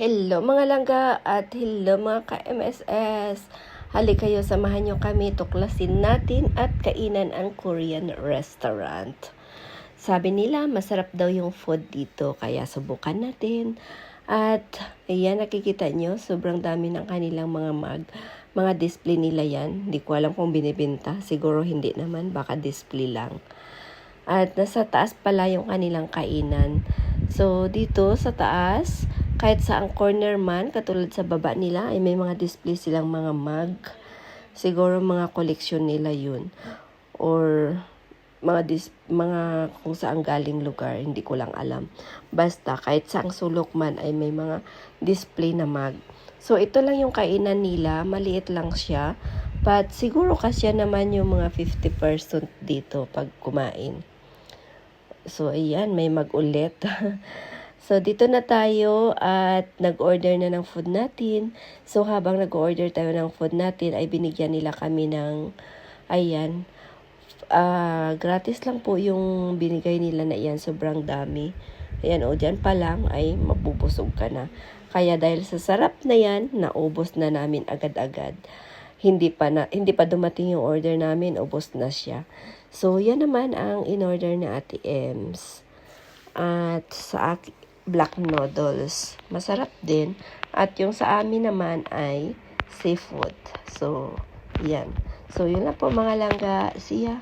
Hello mga langga at hello mga ka-MSS. Halika kayo, samahan nyo kami, tuklasin natin at kainan ang Korean restaurant. Sabi nila masarap daw yung food dito kaya subukan natin. At ayan, nakikita nyo, sobrang dami ng kanilang mga display nila yan. Hindi ko alam kung binibenta, siguro hindi naman, baka display lang. At nasa taas pala yung kanilang kainan. So dito sa taas, kahit sa ang corner man, katulad sa baba nila, ay may mga display silang mga mug. Siguro mga koleksyon nila yun. Or mga kung saan galing lugar, hindi ko lang alam. Basta, kahit sa ang sulok man, ay may mga display na mug. So, ito lang yung kainan nila. Maliit lang siya. But, siguro kasya naman yung mga 50% dito pag kumain. So, ayan, may mug ulit. So, dito na tayo at nag-order na ng food natin. So, habang nag-order tayo ng food natin, ay binigyan nila kami ng, ayan, gratis lang po yung binigay nila na iyan. Sobrang dami. Ayan, o, dyan pa lang ay mabubusog ka na. Kaya dahil sa sarap na yan, naubos na namin agad-agad. Hindi pa dumating yung order namin, ubos na siya. So, yan naman ang in-order na Ate Ems. At sa black noodles. Masarap din. At yung sa amin naman ay seafood. So, yan. So, yun lang po mga langga. See ya!